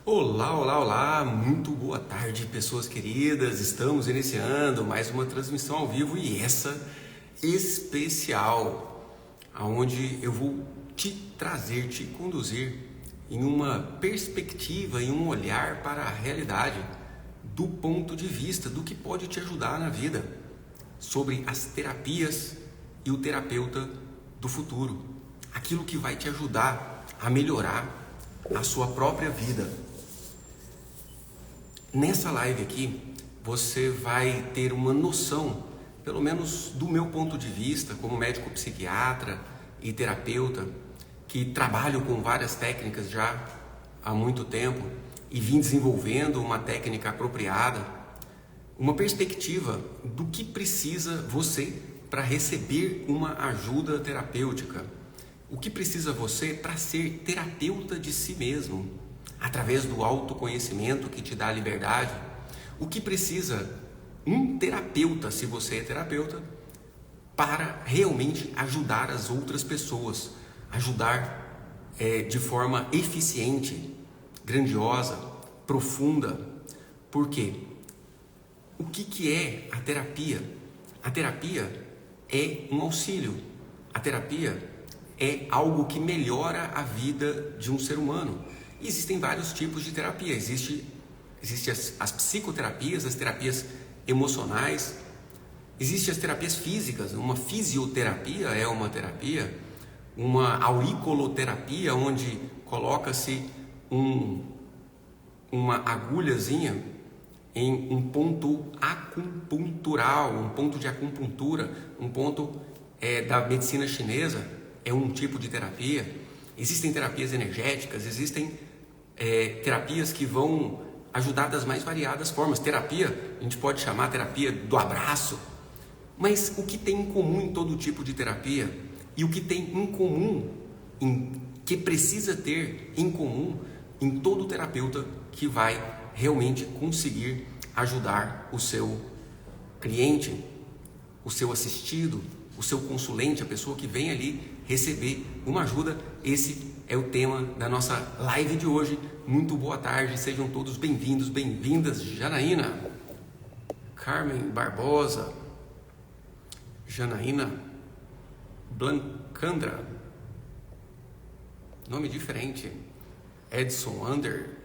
Olá, olá, olá, muito boa tarde, pessoas queridas. Estamos iniciando mais uma transmissão ao vivo e essa especial, aonde eu vou te trazer, te conduzir em uma perspectiva, em um olhar para a realidade, do ponto de vista do que pode te ajudar na vida, sobre as terapias e o terapeuta do futuro, aquilo que vai te ajudar a melhorar a sua própria vida. Nessa live aqui, você vai ter uma noção, pelo menos do meu ponto de vista, como médico psiquiatra e terapeuta, que trabalho com várias técnicas já há muito tempo e vim desenvolvendo uma técnica apropriada, uma perspectiva do que precisa você para receber uma ajuda terapêutica. O que precisa você para ser terapeuta de si mesmo, através do autoconhecimento que te dá liberdade. O que precisa um terapeuta, se você é terapeuta, para realmente ajudar as outras pessoas, ajudar de forma eficiente, grandiosa, profunda. Por quê? O que é a terapia? A terapia é um auxílio. A terapia é algo que melhora a vida de um ser humano. Existem vários tipos de terapia. Existem as psicoterapias, as terapias emocionais, existem as terapias físicas. Uma fisioterapia é uma terapia, uma auriculoterapia, onde coloca-se uma agulhazinha em um ponto acupuntural, um ponto de acupuntura, um ponto da medicina chinesa, é um tipo de terapia. Existem terapias energéticas, existem terapias que vão ajudar das mais variadas formas. Terapia, a gente pode chamar terapia do abraço. Mas o que tem em comum em todo tipo de terapia e o que tem em comum, que precisa ter em comum em todo terapeuta que vai realmente conseguir ajudar o seu cliente, o seu assistido, o seu consulente, a pessoa que vem ali receber uma ajuda. Esse é o tema da nossa live de hoje. Muito boa tarde, sejam todos bem-vindos, bem-vindas. Janaína, Carmen Barbosa, Janaína Blancandra, nome diferente, Edson Under,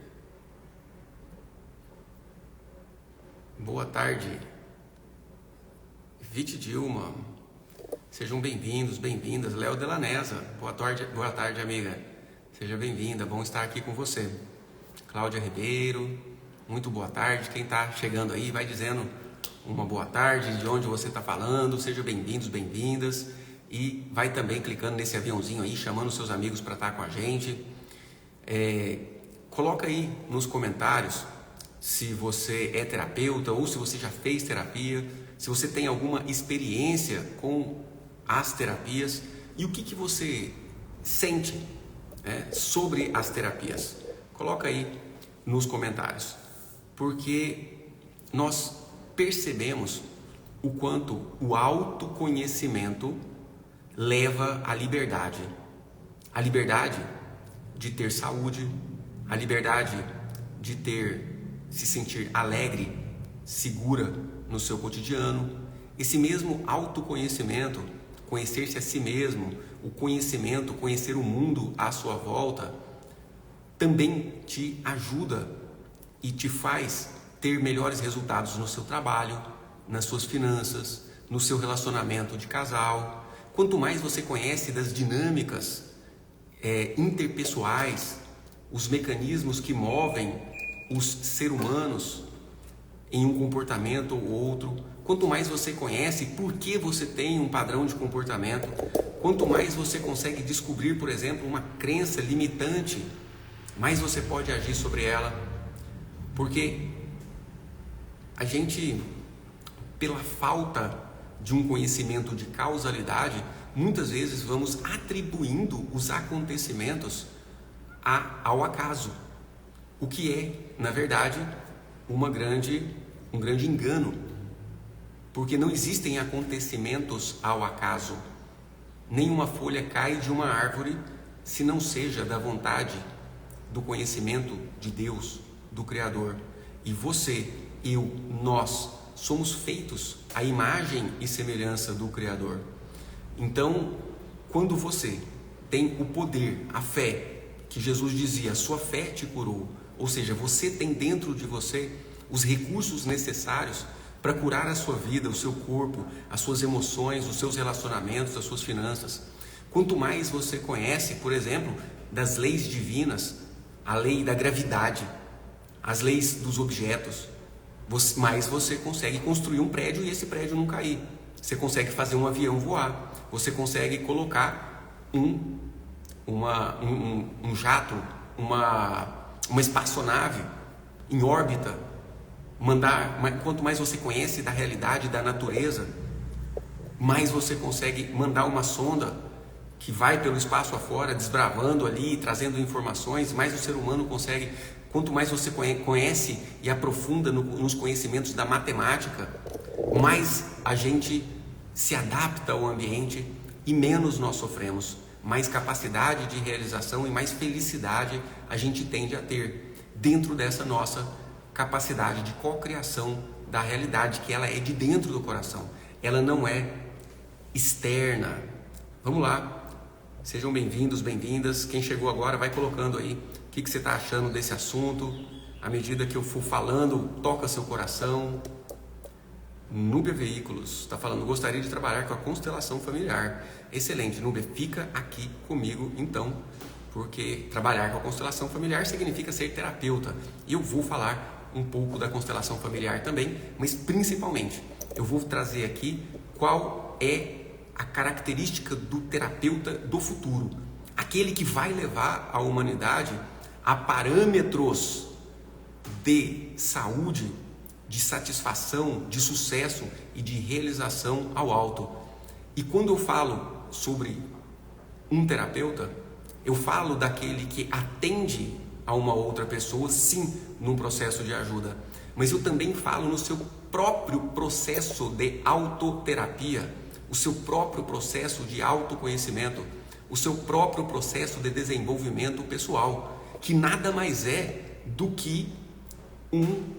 boa tarde, Vite Dilma, sejam bem-vindos, bem-vindas. Léo Delanesa, boa tarde, amiga. Seja bem-vinda, bom estar aqui com você. Cláudia Ribeiro, muito boa tarde. Quem está chegando aí, vai dizendo uma boa tarde, de onde você está falando. Sejam bem-vindos, bem-vindas. E vai também clicando nesse aviãozinho aí, chamando seus amigos para estar com a gente. Coloca aí nos comentários se você é terapeuta ou se você já fez terapia, se você tem alguma experiência com as terapias e o que você sente sobre as terapias. Coloca aí nos comentários, porque nós percebemos o quanto o autoconhecimento leva à liberdade. A liberdade de ter saúde, a liberdade de se sentir alegre, segura no seu cotidiano. Esse mesmo autoconhecimento, conhecer-se a si mesmo, o conhecimento, conhecer o mundo à sua volta, também te ajuda e te faz ter melhores resultados no seu trabalho, nas suas finanças, no seu relacionamento de casal. Quanto mais você conhece das dinâmicas interpessoais, os mecanismos que movem os seres humanos em um comportamento ou outro, quanto mais você conhece por que você tem um padrão de comportamento, quanto mais você consegue descobrir, por exemplo, uma crença limitante, mais você pode agir sobre ela. Porque a gente, pela falta de um conhecimento de causalidade, muitas vezes vamos atribuindo os acontecimentos ao acaso, o que é, na verdade, um grande engano, porque não existem acontecimentos ao acaso. Nenhuma folha cai de uma árvore se não seja da vontade do conhecimento de Deus, do Criador. E você, eu, nós somos feitos à imagem e semelhança do Criador. Então, quando você tem o poder, a fé, que Jesus dizia, a sua fé te curou, ou seja, você tem dentro de você os recursos necessários para curar a sua vida, o seu corpo, as suas emoções, os seus relacionamentos, as suas finanças. Quanto mais você conhece, por exemplo, das leis divinas, a lei da gravidade, as leis dos objetos, mais você consegue construir um prédio e esse prédio não cair. Você consegue fazer um avião voar, você consegue colocar um jato, uma espaçonave em órbita, quanto mais você conhece da realidade, da natureza, mais você consegue mandar uma sonda que vai pelo espaço afora, desbravando ali, trazendo informações, mais o ser humano consegue. Quanto mais você conhece e aprofunda nos conhecimentos da matemática, mais a gente se adapta ao ambiente e menos nós sofremos. Mais capacidade de realização e mais felicidade a gente tende a ter dentro dessa nossa capacidade de cocriação da realidade, que ela é de dentro do coração, ela não é externa. Vamos lá, sejam bem-vindos, bem-vindas. Quem chegou agora vai colocando aí o que você está achando desse assunto. À medida que eu for falando, toca seu coração. Núbia Veículos está falando, gostaria de trabalhar com a constelação familiar. Excelente, Núbia, fica aqui comigo então, porque trabalhar com a constelação familiar significa ser terapeuta. E eu vou falar um pouco da constelação familiar também, mas principalmente eu vou trazer aqui qual é a característica do terapeuta do futuro, aquele que vai levar a humanidade a parâmetros de saúde, de satisfação, de sucesso e de realização ao alto. E quando eu falo sobre um terapeuta, eu falo daquele que atende a uma outra pessoa, sim, num processo de ajuda, mas eu também falo no seu próprio processo de autoterapia, o seu próprio processo de autoconhecimento, o seu próprio processo de desenvolvimento pessoal, que nada mais é do que um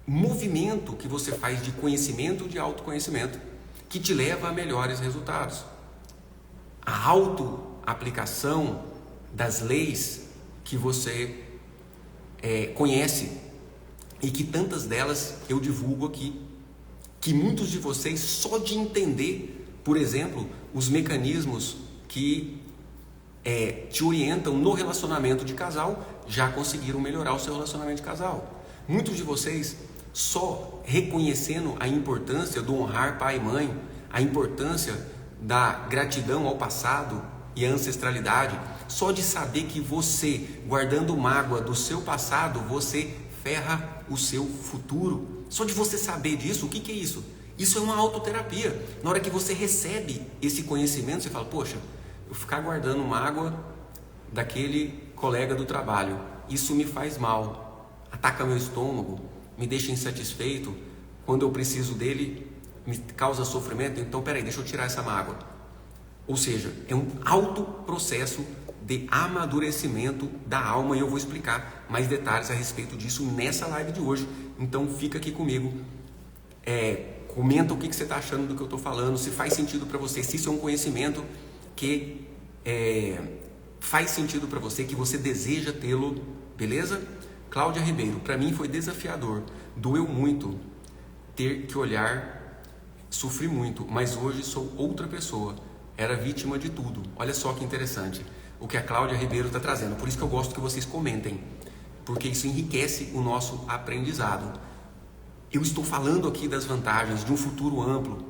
movimento que você faz de conhecimento, de autoconhecimento, que te leva a melhores resultados. A autoaplicação das leis que você conhece e que tantas delas eu divulgo aqui, que muitos de vocês só de entender, por exemplo, os mecanismos que te orientam no relacionamento de casal, já conseguiram melhorar o seu relacionamento de casal. Muitos de vocês só reconhecendo a importância do honrar pai e mãe, a importância da gratidão ao passado e à ancestralidade, só de saber que você, guardando mágoa do seu passado, você ferra o seu futuro. Só de você saber disso, o que é isso? Isso é uma autoterapia. Na hora que você recebe esse conhecimento, você fala, poxa, eu ficar guardando mágoa daquele colega do trabalho, isso me faz mal, ataca meu estômago, me deixa insatisfeito, quando eu preciso dele, me causa sofrimento, então peraí, deixa eu tirar essa mágoa. Ou seja, é um alto processo de amadurecimento da alma, e eu vou explicar mais detalhes a respeito disso nessa live de hoje. Então fica aqui comigo, comenta o que você está achando do que eu estou falando, se faz sentido para você, se isso é um conhecimento que faz sentido para você, que você deseja tê-lo, beleza? Cláudia Ribeiro, para mim foi desafiador, doeu muito ter que olhar, sofri muito, mas hoje sou outra pessoa, era vítima de tudo. Olha só que interessante o que a Cláudia Ribeiro está trazendo, por isso que eu gosto que vocês comentem, porque isso enriquece o nosso aprendizado. Eu estou falando aqui das vantagens de um futuro amplo,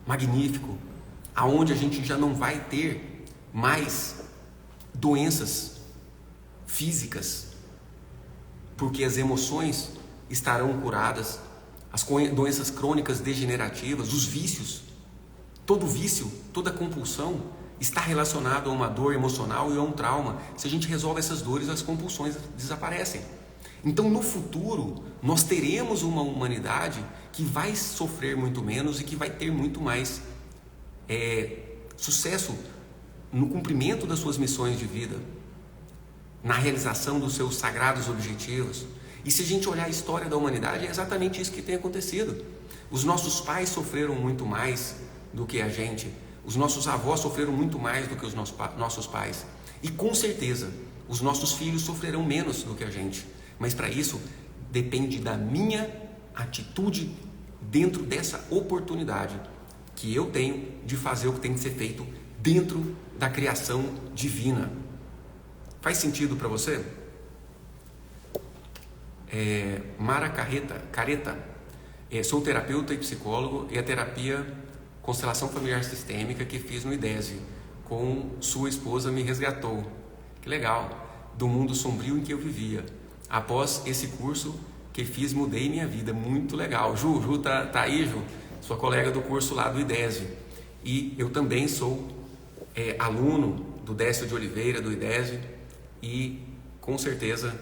magnífico, aonde a gente já não vai ter mais doenças físicas, porque as emoções estarão curadas, as doenças crônicas degenerativas, os vícios, todo vício, toda compulsão está relacionado a uma dor emocional e a um trauma. Se a gente resolve essas dores, as compulsões desaparecem. Então, no futuro, nós teremos uma humanidade que vai sofrer muito menos e que vai ter muito mais sucesso no cumprimento das suas missões de vida. na realização dos seus sagrados objetivos. E se a gente olhar a história da humanidade, é exatamente isso que tem acontecido. Os nossos pais sofreram muito mais do que a gente. Os nossos avós sofreram muito mais do que os nossos pais. E com certeza, os nossos filhos sofrerão menos do que a gente. Mas para isso, depende da minha atitude dentro dessa oportunidade que eu tenho de fazer o que tem que ser feito dentro da criação divina. Faz sentido para você? Mara Careta, sou terapeuta e psicólogo, e a terapia Constelação Familiar Sistêmica que fiz no IDESE com sua esposa me resgatou. Que legal! Do mundo sombrio em que eu vivia. Após esse curso que fiz, mudei minha vida. Muito legal. Ju tá aí, Ju, sua colega do curso lá do IDESE. E eu também sou aluno do Décio de Oliveira, do IDESE, e com certeza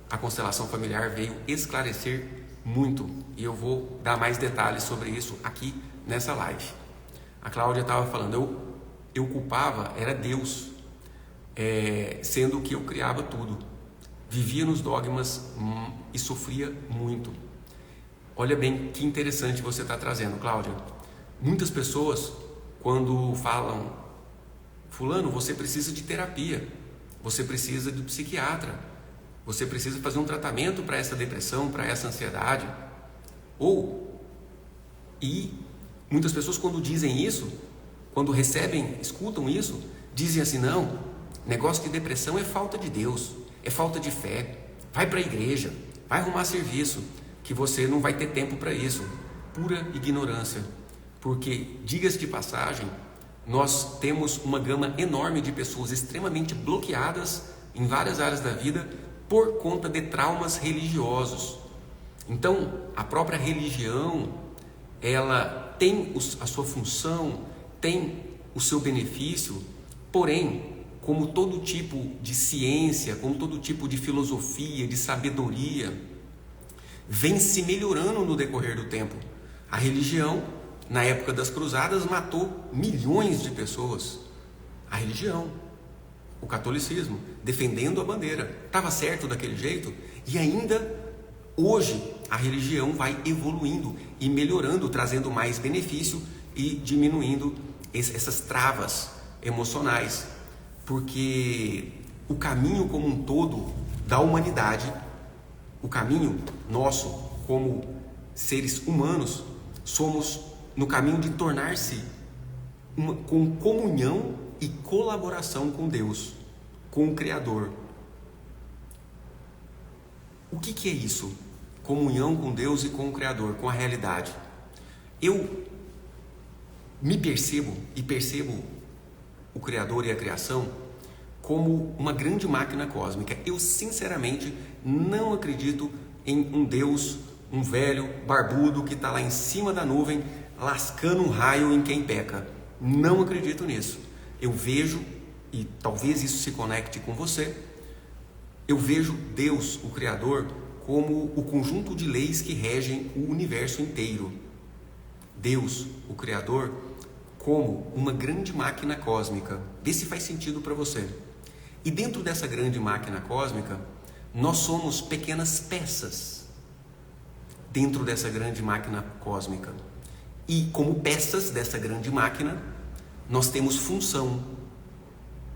a constelação familiar veio esclarecer muito, e eu vou dar mais detalhes sobre isso aqui nessa live. A Cláudia estava falando, eu culpava, era Deus, sendo que eu criava tudo, vivia nos dogmas e sofria muito. Olha bem que interessante você está trazendo, Cláudia. Muitas pessoas, quando falam, fulano, você precisa de terapia, você precisa de psiquiatra, você precisa fazer um tratamento para essa depressão, para essa ansiedade. E muitas pessoas, quando dizem isso, quando escutam isso, dizem assim, não, negócio de depressão é falta de Deus, é falta de fé, vai para a igreja, vai arrumar serviço, que você não vai ter tempo para isso. Pura ignorância, porque, diga-se de passagem, nós temos uma gama enorme de pessoas extremamente bloqueadas em várias áreas da vida por conta de traumas religiosos. Então, a própria religião, ela tem a sua função, tem o seu benefício, porém, como todo tipo de ciência, como todo tipo de filosofia, de sabedoria, vem se melhorando no decorrer do tempo. A religião, na época das cruzadas, matou milhões de pessoas. A religião, o catolicismo, defendendo a bandeira. Estava certo daquele jeito? E ainda hoje a religião vai evoluindo e melhorando, trazendo mais benefício e diminuindo essas travas emocionais. Porque o caminho como um todo da humanidade, o caminho nosso como seres humanos, somos no caminho de tornar-se com comunhão e colaboração com Deus, com o Criador. O que é isso? Comunhão com Deus e com o Criador, com a realidade. Eu me percebo e percebo o Criador e a criação como uma grande máquina cósmica. Eu sinceramente não acredito em um Deus, um velho barbudo que está lá em cima da nuvem lascando um raio em quem peca. Não acredito nisso. Eu vejo, e talvez isso se conecte com você, eu vejo Deus, o Criador, como o conjunto de leis que regem o universo inteiro. Deus, o Criador, como uma grande máquina cósmica. Vê se faz sentido para você. E dentro dessa grande máquina cósmica, nós somos pequenas peças dentro dessa grande máquina cósmica. E como peças dessa grande máquina, nós temos função.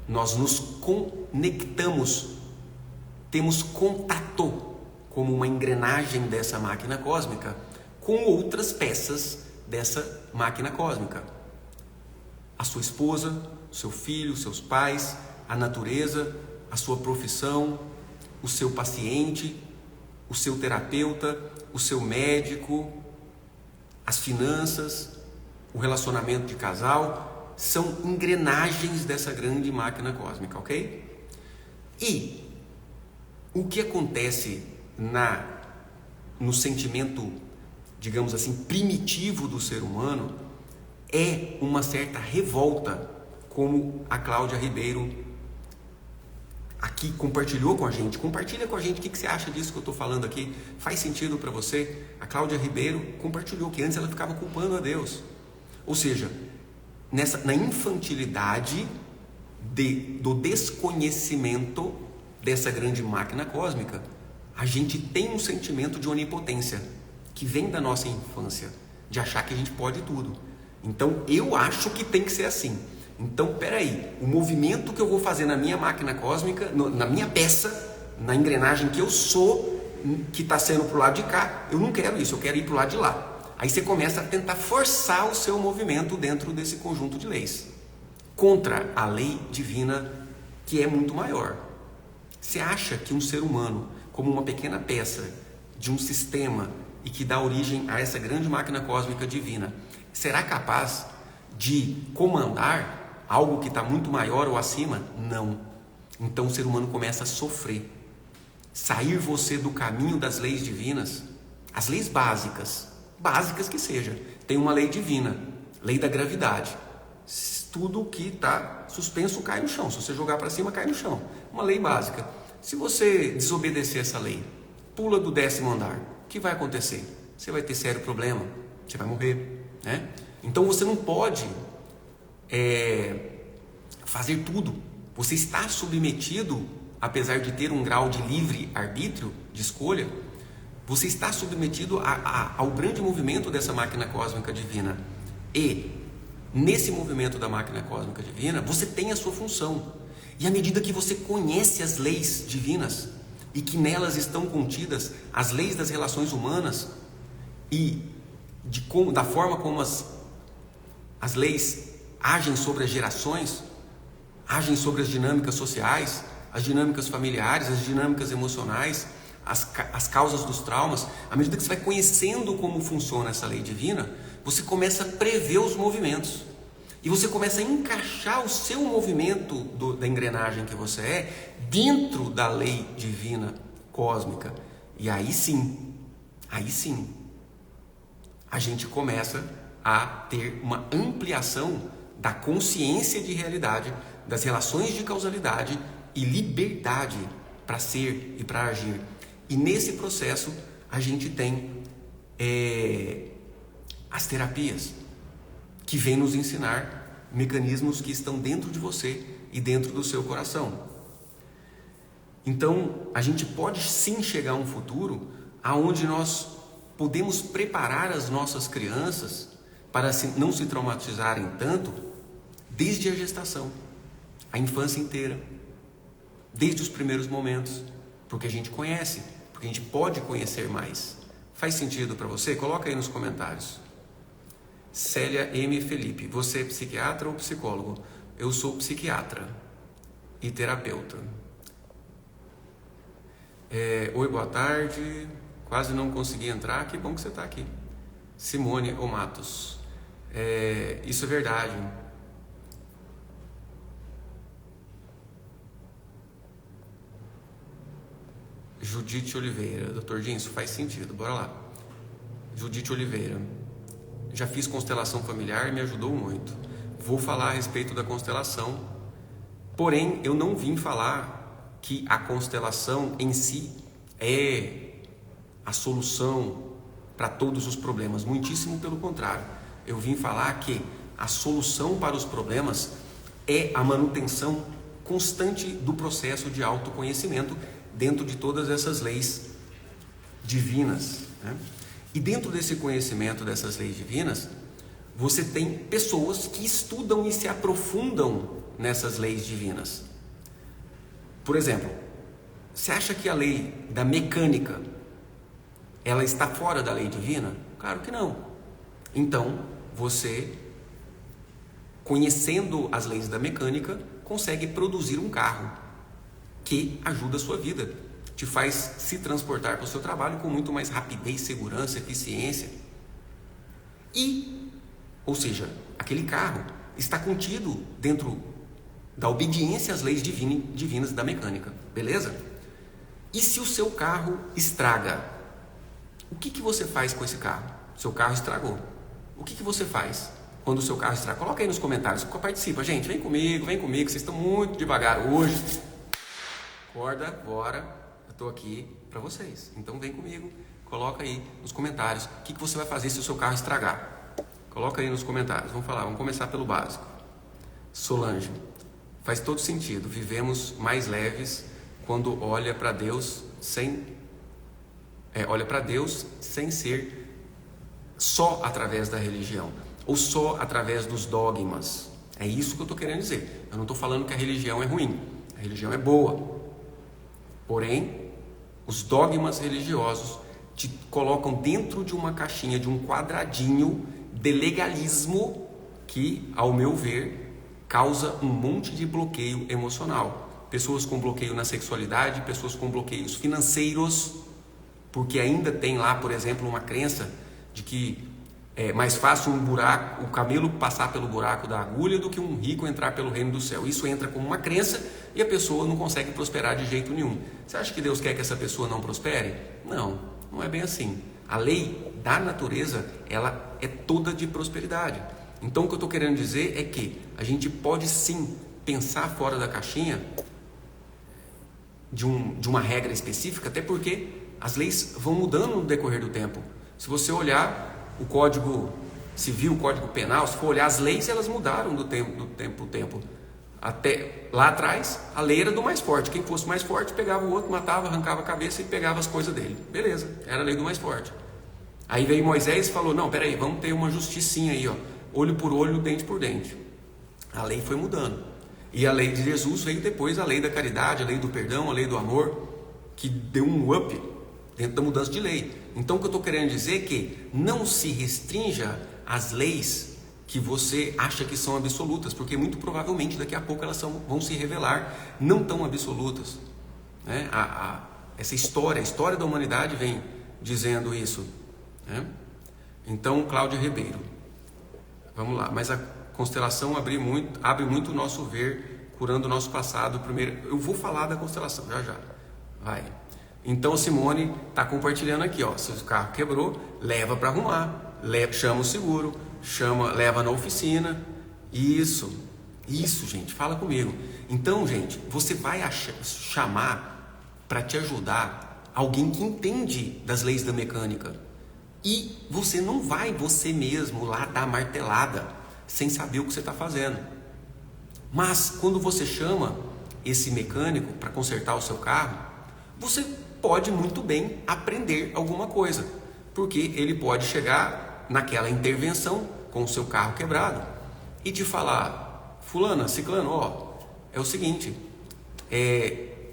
Nós nos conectamos, temos contato como uma engrenagem dessa máquina cósmica com outras peças dessa máquina cósmica. A sua esposa, seu filho, seus pais, a natureza, a sua profissão, o seu paciente, o seu terapeuta, o seu médico, as finanças, o relacionamento de casal, são engrenagens dessa grande máquina cósmica, ok? E o que acontece no sentimento, digamos assim, primitivo do ser humano é uma certa revolta, como a Cláudia Ribeiro aqui compartilhou com a gente. Compartilha com a gente o que você acha disso que eu estou falando aqui. Faz sentido para você? A Cláudia Ribeiro compartilhou que antes ela ficava culpando a Deus. Ou seja, na infantilidade do desconhecimento dessa grande máquina cósmica, a gente tem um sentimento de onipotência que vem da nossa infância, de achar que a gente pode tudo. Então eu acho que tem que ser assim. Então peraí, o movimento que eu vou fazer na minha máquina cósmica, na minha peça, na engrenagem que eu sou, que está sendo para o lado de cá, eu não quero isso, eu quero ir para o lado de lá. Aí você começa a tentar forçar o seu movimento dentro desse conjunto de leis, contra a lei divina, que é muito maior. Você acha que um ser humano, como uma pequena peça de um sistema e que dá origem a essa grande máquina cósmica divina, será capaz de comandar algo que está muito maior ou acima? Não. Então o ser humano começa a sofrer. Sair você do caminho das leis divinas, as leis básicas que seja. Tem uma lei divina, lei da gravidade. Tudo que está suspenso cai no chão. Se você jogar para cima, cai no chão. Uma lei básica. Se você desobedecer essa lei, pula do 10º andar, o que vai acontecer? Você vai ter sério problema, você vai morrer, né? Então você não pode fazer tudo. Você está submetido, apesar de ter um grau de livre arbítrio, de escolha, você está submetido ao grande movimento dessa máquina cósmica divina. E nesse movimento da máquina cósmica divina, você tem a sua função. E à medida que você conhece as leis divinas e que nelas estão contidas as leis das relações humanas e da forma como as leis agem sobre as gerações, agem sobre as dinâmicas sociais, as dinâmicas familiares, as dinâmicas emocionais, as causas dos traumas, à medida que você vai conhecendo como funciona essa lei divina, você começa a prever os movimentos. E você começa a encaixar o seu movimento da engrenagem que você é dentro da lei divina cósmica. E aí sim, a gente começa a ter uma ampliação da consciência de realidade, das relações de causalidade e liberdade para ser e para agir. E nesse processo a gente tem as terapias, que vêm nos ensinar mecanismos que estão dentro de você e dentro do seu coração. Então, a gente pode sim chegar a um futuro onde nós podemos preparar as nossas crianças para não se traumatizarem tanto desde a gestação, a infância inteira, desde os primeiros momentos, porque a gente conhece, porque a gente pode conhecer mais. Faz sentido para você? Coloca aí nos comentários. Célia M. Felipe, você é psiquiatra ou psicólogo? Eu sou psiquiatra e terapeuta. Oi, boa tarde. Quase não consegui entrar, que bom que você está aqui. Simone ou Matos. Isso é verdade. Judite Oliveira. Dr. Jim, isso faz sentido. Bora lá. Judite Oliveira. Já fiz constelação familiar e me ajudou muito. Vou falar a respeito da constelação. Porém, eu não vim falar que a constelação em si é a solução para todos os problemas. Muitíssimo pelo contrário. Eu vim falar que a solução para os problemas é a manutenção constante do processo de autoconhecimento dentro de todas essas leis divinas, né? E dentro desse conhecimento dessas leis divinas, você tem pessoas que estudam e se aprofundam nessas leis divinas. Por exemplo, você acha que a lei da mecânica, ela está fora da lei divina? Claro que não. Então, você, conhecendo as leis da mecânica, consegue produzir um carro que ajuda a sua vida, te faz se transportar para o seu trabalho com muito mais rapidez, segurança, eficiência. Ou seja, aquele carro está contido dentro da obediência às leis divinas da mecânica, beleza? E se o seu carro estraga, o que você faz com esse carro? Seu carro estragou. O que você faz quando o seu carro estraga? Coloca aí nos comentários, participa, gente, vem comigo, vocês estão muito devagar hoje. Acorda, bora. Eu estou aqui para vocês, então vem comigo, coloca aí nos comentários o que você vai fazer se o seu carro estragar. Coloca aí nos comentários, vamos começar pelo básico. Solange, faz todo sentido, vivemos mais leves quando olha para Deus sem ser só através da religião ou só através dos dogmas. É isso que eu estou querendo dizer. Eu não estou falando que a religião é ruim. A religião é boa. Porém, os dogmas religiosos te colocam dentro de uma caixinha, de um quadradinho de legalismo que, ao meu ver, causa um monte de bloqueio emocional. Pessoas com bloqueio na sexualidade, pessoas com bloqueios financeiros, porque ainda tem lá, por exemplo, uma crença de que é mais fácil o camelo passar pelo buraco da agulha do que um rico entrar pelo reino do céu. Isso entra como uma crença e a pessoa não consegue prosperar de jeito nenhum. Você acha que Deus quer que essa pessoa não prospere? Não, não é bem assim. A lei da natureza, ela é toda de prosperidade. Então o que eu estou querendo dizer é que a gente pode sim pensar fora da caixinha de uma regra específica, até porque as leis vão mudando no decorrer do tempo. Se você olhar o Código Civil, o Código Penal, se for olhar as leis, elas mudaram do tempo. Até lá atrás, a lei era do mais forte. Quem fosse mais forte pegava o outro, matava, arrancava a cabeça e pegava as coisas dele. Beleza, era a lei do mais forte. Aí veio Moisés e falou, não, peraí, vamos ter uma justicinha aí, ó, olho por olho, dente por dente. A lei foi mudando. E a lei de Jesus veio depois, a lei da caridade, a lei do perdão, a lei do amor, que deu um up dentro da mudança de lei. Então o que eu estou querendo dizer é que não se restrinja às leis que você acha que são absolutas, porque muito provavelmente daqui a pouco elas vão se revelar não tão absolutas, né? Essa história, a história da humanidade vem dizendo isso, né? Então, Cláudio Ribeiro, vamos lá, mas a constelação abre muito o nosso ver, curando o nosso passado. Primeiro, eu vou falar da constelação, já, vai. Então, Simone está compartilhando aqui, ó, se o carro quebrou, leva para arrumar, chama o seguro, leva na oficina. Isso, gente, fala comigo. Então, gente, você vai chamar para te ajudar alguém que entende das leis da mecânica. E você não vai você mesmo lá dar martelada sem saber o que você está fazendo. Mas quando você chama esse mecânico para consertar o seu carro, você pode muito bem aprender alguma coisa, porque ele pode chegar naquela intervenção com o seu carro quebrado e te falar, fulana, ciclano, ó, é o seguinte,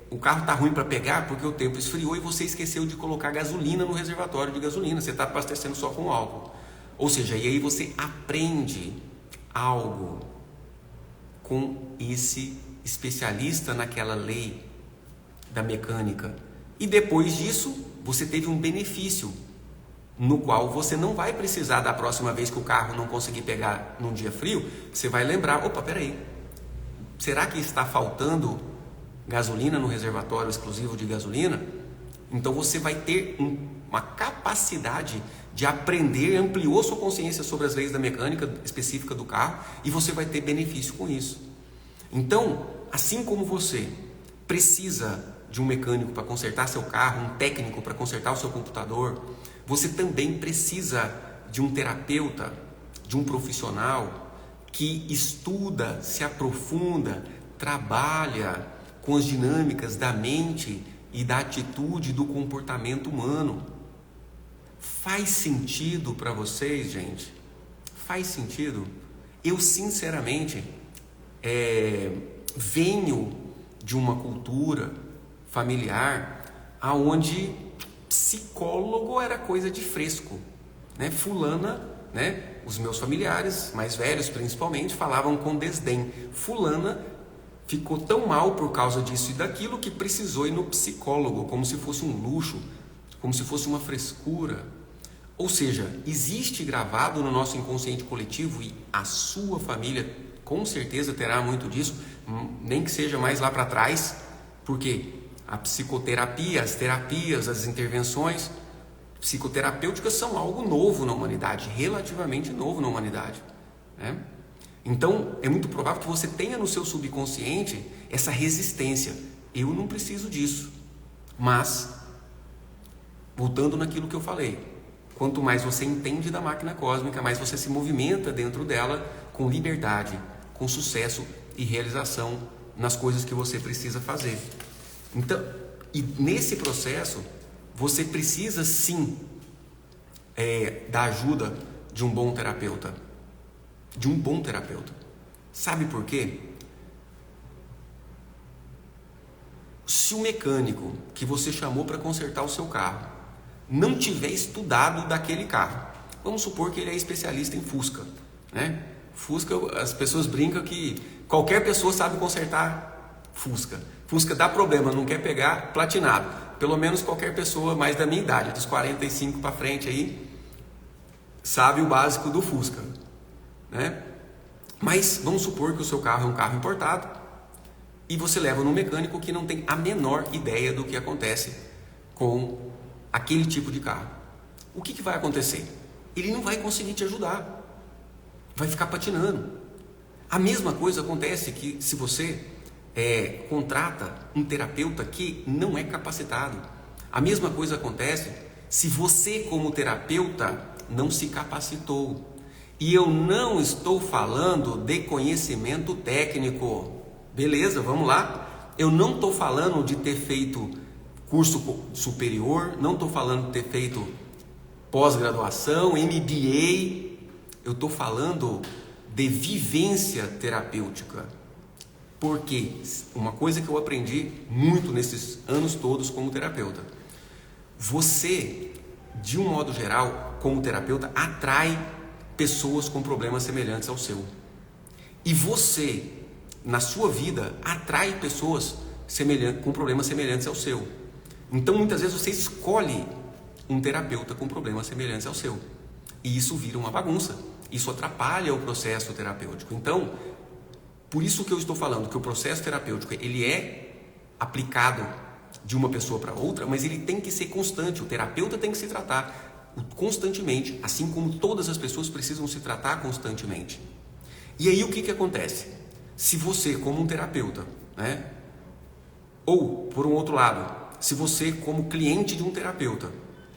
o carro está ruim para pegar porque o tempo esfriou e você esqueceu de colocar gasolina no reservatório de gasolina, você está abastecendo só com álcool. Ou seja, e aí você aprende algo com esse especialista naquela lei da mecânica. E depois disso, você teve um benefício, no qual você não vai precisar, da próxima vez que o carro não conseguir pegar num dia frio, você vai lembrar, opa, peraí, será que está faltando gasolina no reservatório exclusivo de gasolina? Então você vai ter uma capacidade de aprender, ampliou sua consciência sobre as leis da mecânica específica do carro e você vai ter benefício com isso. Então, assim como você precisa de um mecânico para consertar seu carro, um técnico para consertar o seu computador, você também precisa de um terapeuta, de um profissional que estuda, se aprofunda, trabalha com as dinâmicas da mente e da atitude do comportamento humano. Faz sentido para vocês, gente? Faz sentido? Eu, sinceramente, venho de uma cultura familiar aonde psicólogo era coisa de fresco, né? Fulana, né? Os meus familiares, mais velhos principalmente, falavam com desdém. Fulana ficou tão mal por causa disso e daquilo que precisou ir no psicólogo, como se fosse um luxo, como se fosse uma frescura. Ou seja, existe gravado no nosso inconsciente coletivo, e a sua família com certeza terá muito disso, nem que seja mais lá para trás, porque a psicoterapia, as terapias, as intervenções psicoterapêuticas são algo novo na humanidade, relativamente novo na humanidade, né? Então, é muito provável que você tenha no seu subconsciente essa resistência. Eu não preciso disso. Mas, voltando naquilo que eu falei, quanto mais você entende da máquina cósmica, mais você se movimenta dentro dela com liberdade, com sucesso e realização nas coisas que você precisa fazer. Então, e nesse processo, você precisa sim da ajuda de um bom terapeuta. De um bom terapeuta. Sabe por quê? Se o mecânico que você chamou para consertar o seu carro não tiver estudado daquele carro, vamos supor que ele é especialista em Fusca, né? Fusca, as pessoas brincam que qualquer pessoa sabe consertar Fusca. Fusca dá problema, não quer pegar platinado. Pelo menos qualquer pessoa mais da minha idade, dos 45 para frente aí, sabe o básico do Fusca, né? Mas vamos supor que o seu carro é um carro importado e você leva no mecânico que não tem a menor ideia do que acontece com aquele tipo de carro. O que vai acontecer? Ele não vai conseguir te ajudar. Vai ficar patinando. A mesma coisa acontece que se você contrata um terapeuta que não é capacitado. A mesma coisa acontece se você, como terapeuta, não se capacitou. E eu não estou falando de conhecimento técnico. Beleza, vamos lá? Eu não estou falando de ter feito curso superior, não estou falando de ter feito pós-graduação, MBA. Eu estou falando de vivência terapêutica. Porque uma coisa que eu aprendi muito nesses anos todos como terapeuta, você, de um modo geral, como terapeuta, atrai pessoas com problemas semelhantes ao seu. E você, na sua vida, atrai pessoas com problemas semelhantes ao seu. Então, muitas vezes, você escolhe um terapeuta com problemas semelhantes ao seu. E isso vira uma bagunça. Isso atrapalha o processo terapêutico. Então, por isso que eu estou falando que o processo terapêutico, ele é aplicado de uma pessoa para outra, mas ele tem que ser constante. O terapeuta tem que se tratar constantemente, assim como todas as pessoas precisam se tratar constantemente. E aí o que acontece? Se você, como um terapeuta, né? Ou, por um outro lado, se você, como cliente de um terapeuta,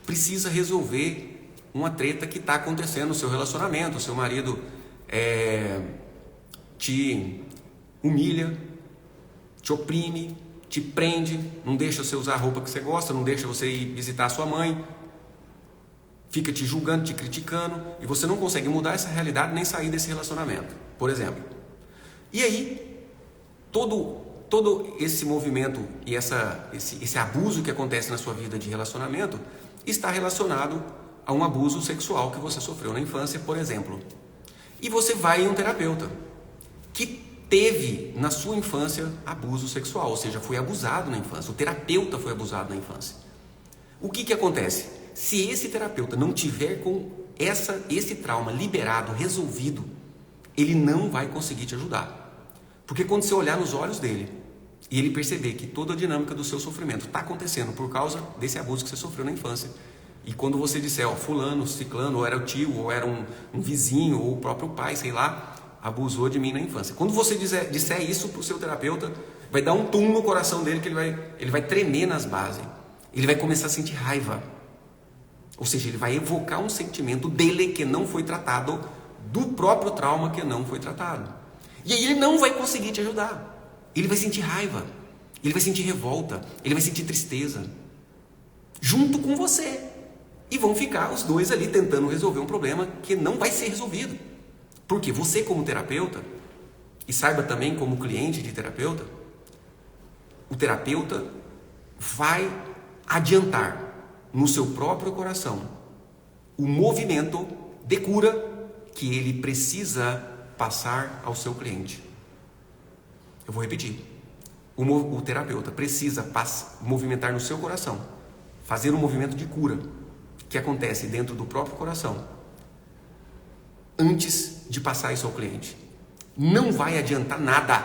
precisa resolver uma treta que está acontecendo no seu relacionamento, o seu marido te humilha, te oprime, te prende, não deixa você usar a roupa que você gosta, não deixa você ir visitar a sua mãe, fica te julgando, te criticando, e você não consegue mudar essa realidade nem sair desse relacionamento, por exemplo. E aí, todo esse movimento e esse abuso que acontece na sua vida de relacionamento está relacionado a um abuso sexual que você sofreu na infância, por exemplo. E você vai em um terapeuta que teve na sua infância abuso sexual, ou seja, foi abusado na infância, o terapeuta foi abusado na infância. O que acontece? Se esse terapeuta não tiver com esse trauma liberado, resolvido, ele não vai conseguir te ajudar. Porque quando você olhar nos olhos dele e ele perceber que toda a dinâmica do seu sofrimento está acontecendo por causa desse abuso que você sofreu na infância, e quando você disser, fulano, ciclano, ou era o tio, ou era um vizinho, ou o próprio pai, sei lá, abusou de mim na infância. Quando você disser isso para o seu terapeuta, vai dar um tum no coração dele que ele vai tremer nas bases. Ele vai começar a sentir raiva. Ou seja, ele vai evocar um sentimento dele que não foi tratado, do próprio trauma que não foi tratado. E aí ele não vai conseguir te ajudar. Ele vai sentir raiva, ele vai sentir revolta, ele vai sentir tristeza, junto com você. E vão ficar os dois ali tentando resolver um problema que não vai ser resolvido. Porque você, como terapeuta, e saiba também como cliente de terapeuta, o terapeuta vai adiantar no seu próprio coração o movimento de cura que ele precisa passar ao seu cliente. Eu vou repetir. O terapeuta precisa movimentar no seu coração, fazer um movimento de cura que acontece dentro do próprio coração antes de passar isso ao cliente. Não vai adiantar nada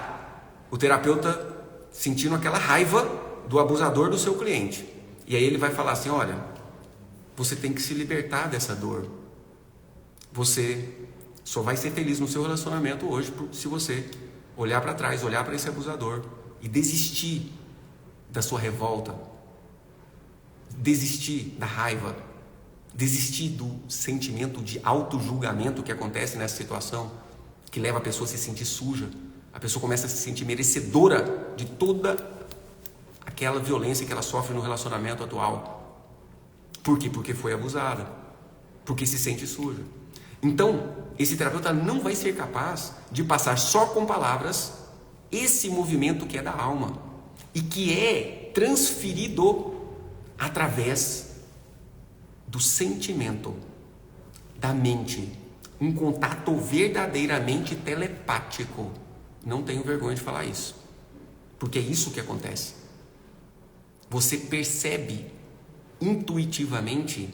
o terapeuta sentindo aquela raiva do abusador do seu cliente. E aí ele vai falar assim, olha, você tem que se libertar dessa dor. Você só vai ser feliz no seu relacionamento hoje se você olhar para trás, olhar para esse abusador e desistir da sua revolta, desistir da raiva, desistir do sentimento de auto-julgamento que acontece nessa situação, que leva a pessoa a se sentir suja. A pessoa começa a se sentir merecedora de toda aquela violência que ela sofre no relacionamento atual. Por quê? Porque foi abusada, porque se sente suja. Então, esse terapeuta não vai ser capaz de passar só com palavras esse movimento que é da alma e que é transferido através do sentimento, da mente, um contato verdadeiramente telepático. Não tenho vergonha de falar isso, porque é isso que acontece. Você percebe intuitivamente,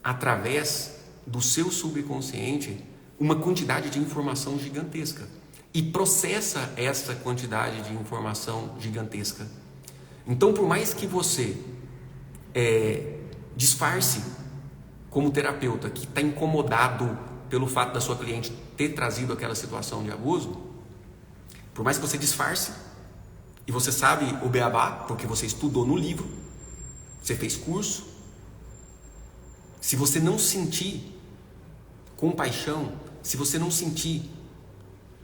através do seu subconsciente, uma quantidade de informação gigantesca e processa essa quantidade de informação gigantesca. Então, por mais que você disfarce como terapeuta que está incomodado pelo fato da sua cliente ter trazido aquela situação de abuso, por mais que você disfarce, e você sabe o beabá, porque você estudou no livro, você fez curso, se você não sentir compaixão, se você não sentir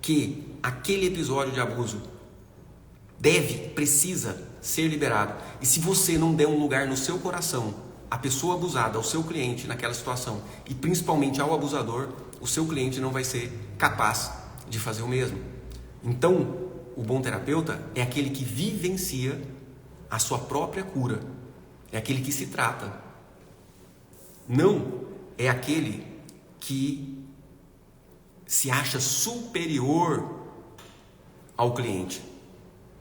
que aquele episódio de abuso precisa ser liberado, e se você não der um lugar no seu coração à pessoa abusada, ao seu cliente naquela situação, e principalmente ao abusador, o seu cliente não vai ser capaz de fazer o mesmo. Então, o bom terapeuta é aquele que vivencia a sua própria cura, é aquele que se trata, não é aquele que se acha superior ao cliente.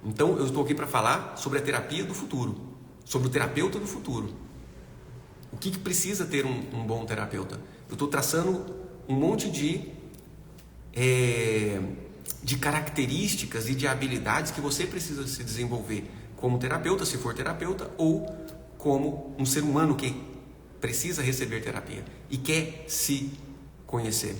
Então, eu estou aqui para falar sobre a terapia do futuro, sobre o terapeuta do futuro. O que precisa ter um bom terapeuta? Eu estou traçando um monte de características e de habilidades que você precisa se desenvolver como terapeuta, se for terapeuta, ou como um ser humano que precisa receber terapia e quer se conhecer.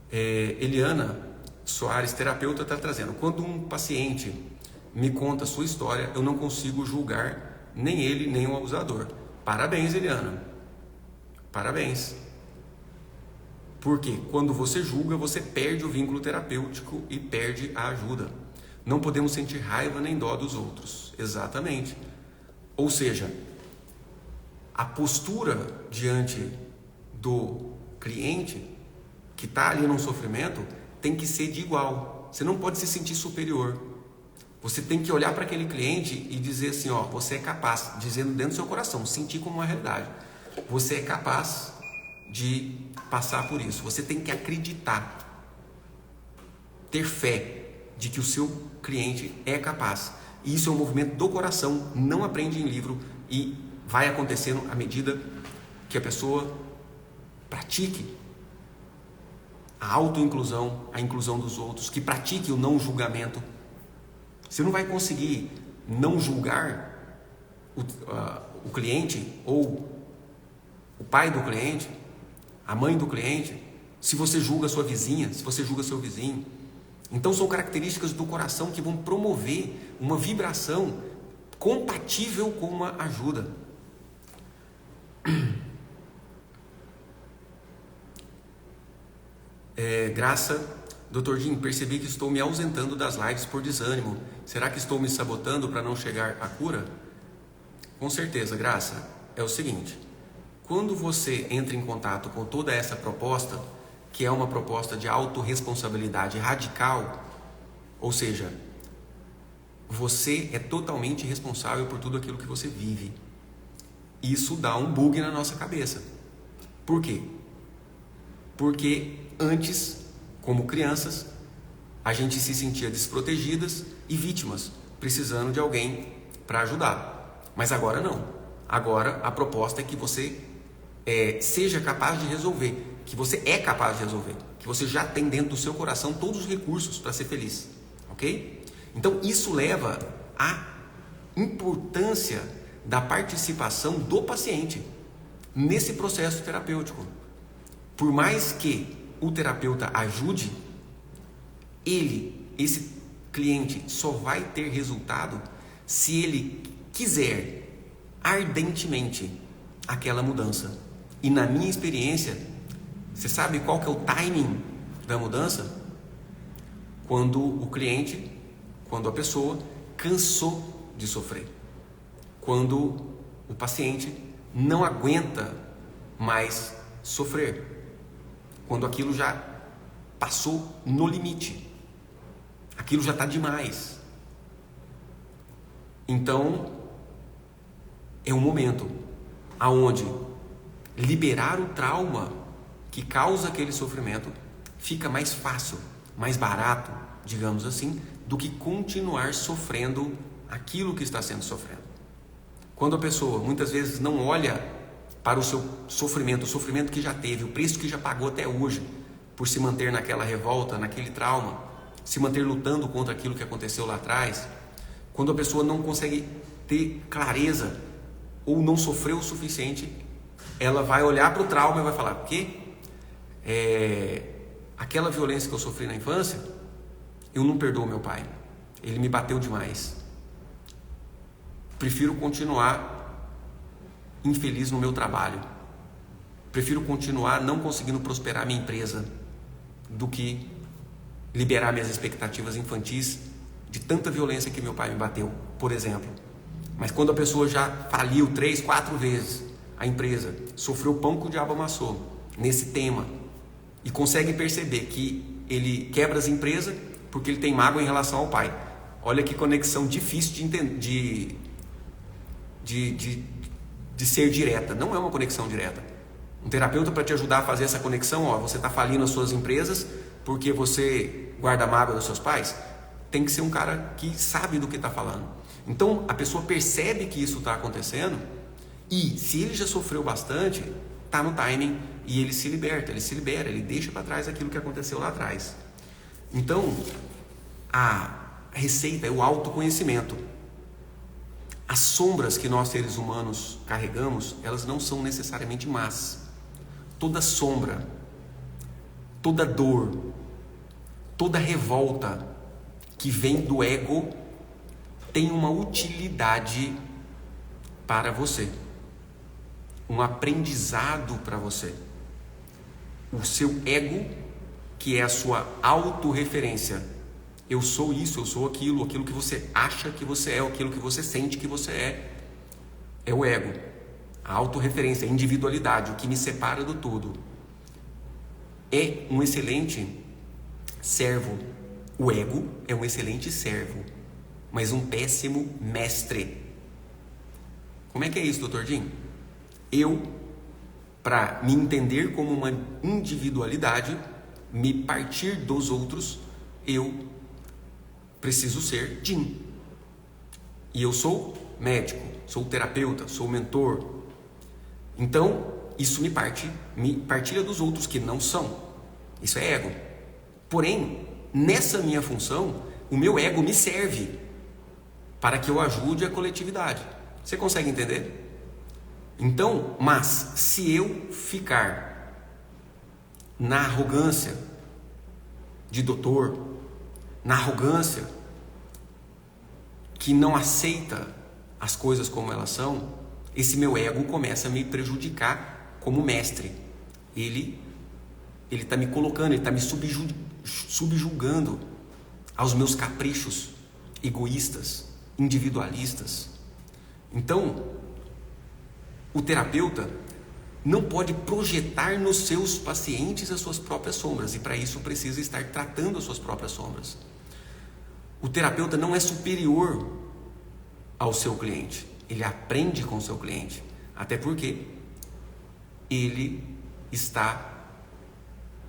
Eliana Soares, terapeuta, está trazendo: quando um paciente me conta a sua história, eu não consigo julgar nem ele, nem o abusador. Parabéns, Eliana. Parabéns. Porque quando você julga, você perde o vínculo terapêutico e perde a ajuda. Não podemos sentir raiva nem dó dos outros. Exatamente. Ou seja, a postura diante do cliente que está ali num sofrimento tem que ser de igual. Você não pode se sentir superior. Você tem que olhar para aquele cliente e dizer assim, ó, você é capaz, dizendo dentro do seu coração, sentir como uma realidade. Você é capaz de passar por isso. Você tem que acreditar, ter fé de que o seu cliente é capaz. E isso é um movimento do coração, não aprende em livro e vai acontecendo à medida que a pessoa pratique a autoinclusão, a inclusão dos outros, que pratique o não julgamento. Você não vai conseguir não julgar o cliente ou o pai do cliente, a mãe do cliente, se você julga a sua vizinha, se você julga seu vizinho. Então são características do coração que vão promover uma vibração compatível com uma ajuda. Graça, Dr. Jim, percebi que estou me ausentando das lives por desânimo. Será que estou me sabotando para não chegar à cura? Com certeza, Graça. É o seguinte, quando você entra em contato com toda essa proposta, que é uma proposta de autorresponsabilidade radical, ou seja, você é totalmente responsável por tudo aquilo que você vive. Isso dá um bug na nossa cabeça. Por quê? Porque antes, como crianças, a gente se sentia desprotegidas e vítimas, precisando de alguém para ajudar. Mas agora não. Agora a proposta é que você seja capaz de resolver, que você é capaz de resolver, que você já tem dentro do seu coração todos os recursos para ser feliz, ok? Então isso leva à importância da participação do paciente nesse processo terapêutico. Por mais que o terapeuta ajude, esse cliente só vai ter resultado se ele quiser ardentemente aquela mudança. E na minha experiência, você sabe qual que é o timing da mudança? Quando a pessoa cansou de sofrer. Quando o paciente não aguenta mais sofrer. Quando aquilo já passou no limite. Aquilo já está demais. Então, é um momento aonde liberar o trauma que causa aquele sofrimento fica mais fácil, mais barato, digamos assim, do que continuar sofrendo aquilo que está sendo sofrendo. Quando a pessoa muitas vezes não olha para o seu sofrimento, o sofrimento que já teve, o preço que já pagou até hoje, por se manter naquela revolta, naquele trauma, se manter lutando contra aquilo que aconteceu lá atrás, quando a pessoa não consegue ter clareza ou não sofreu o suficiente, ela vai olhar para o trauma e vai falar: quê? Aquela violência que eu sofri na infância, eu não perdoo meu pai, ele me bateu demais, prefiro continuar infeliz no meu trabalho, prefiro continuar não conseguindo prosperar minha empresa do que liberar minhas expectativas infantis de tanta violência que meu pai me bateu, por exemplo. Mas quando a pessoa já faliu 3, 4 vezes a empresa, sofreu o pão que o diabo amassou nesse tema, e consegue perceber que ele quebra as empresas porque ele tem mágoa em relação ao pai. Olha que conexão difícil de entender, de ser direta. Não é uma conexão direta. Um terapeuta, para te ajudar a fazer essa conexão, você está falindo as suas empresas porque você guarda mágoa dos seus pais, tem que ser um cara que sabe do que está falando. Então a pessoa percebe que isso está acontecendo, e se ele já sofreu bastante, está no timing, e ele se liberta, ele se libera, ele deixa para trás aquilo que aconteceu lá atrás. Então a receita é o autoconhecimento. As sombras que nós seres humanos carregamos, elas não são necessariamente más. Toda sombra, toda dor, toda revolta que vem do ego tem uma utilidade para você, um aprendizado para você. O seu ego, que é a sua autorreferência, eu sou isso, eu sou aquilo, aquilo que você acha que você é, aquilo que você sente que você é o ego. A autorreferência, a individualidade, o que me separa do todo. É um excelente servo. O ego é um excelente servo, mas um péssimo mestre. Como é que é isso, Dr. Jim? Eu, para me entender como uma individualidade, me partir dos outros, eu preciso ser Jim. E eu sou médico, sou terapeuta, sou mentor. Então, isso me partilha dos outros que não são. Isso é ego. Porém, nessa minha função, o meu ego me serve para que eu ajude a coletividade. Você consegue entender? Então, mas se eu ficar na arrogância de doutor, na arrogância que não aceita as coisas como elas são, esse meu ego começa a me prejudicar como mestre. Ele está me colocando, ele está me subjugando aos meus caprichos egoístas, individualistas. Então, o terapeuta não pode projetar nos seus pacientes as suas próprias sombras, e para isso precisa estar tratando as suas próprias sombras. O terapeuta não é superior ao seu cliente, ele aprende com o seu cliente, até porque ele está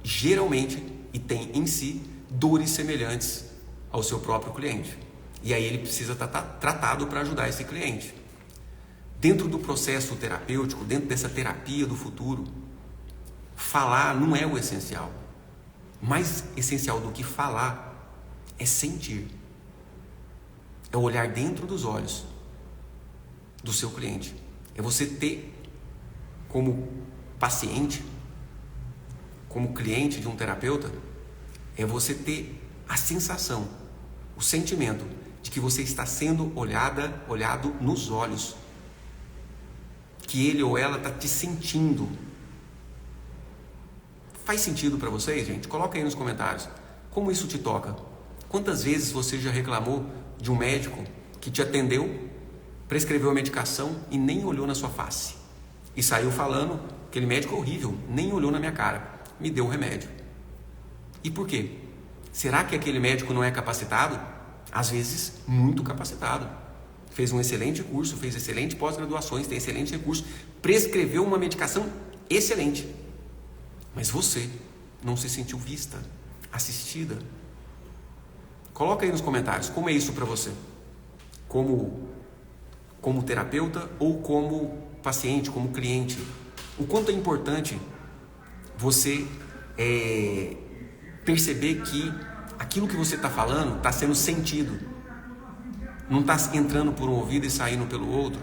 geralmente e tem em si dores semelhantes ao seu próprio cliente, e aí ele precisa estar tratado para ajudar esse cliente. Dentro do processo terapêutico, dentro dessa terapia do futuro, falar não é o essencial. Mais essencial do que falar é sentir. É olhar dentro dos olhos do seu cliente. É você ter como paciente, como cliente de um terapeuta, é você ter a sensação, o sentimento de que você está sendo olhado nos olhos. Que ele ou ela está te sentindo. Faz sentido para vocês, gente? Coloca aí nos comentários. Como isso te toca? Quantas vezes você já reclamou de um médico que te atendeu, prescreveu a medicação e nem olhou na sua face. E saiu falando, aquele médico é horrível, nem olhou na minha cara, me deu o remédio. E por quê? Será que aquele médico não é capacitado? Às vezes, muito capacitado. Fez um excelente curso, fez excelente pós-graduações, tem excelente recurso, prescreveu uma medicação excelente. Mas você não se sentiu vista, assistida. Coloca aí nos comentários, como é isso para você? Como terapeuta ou como paciente, como cliente? O quanto é importante você perceber que aquilo que você está falando está sendo sentido, não está entrando por um ouvido e saindo pelo outro.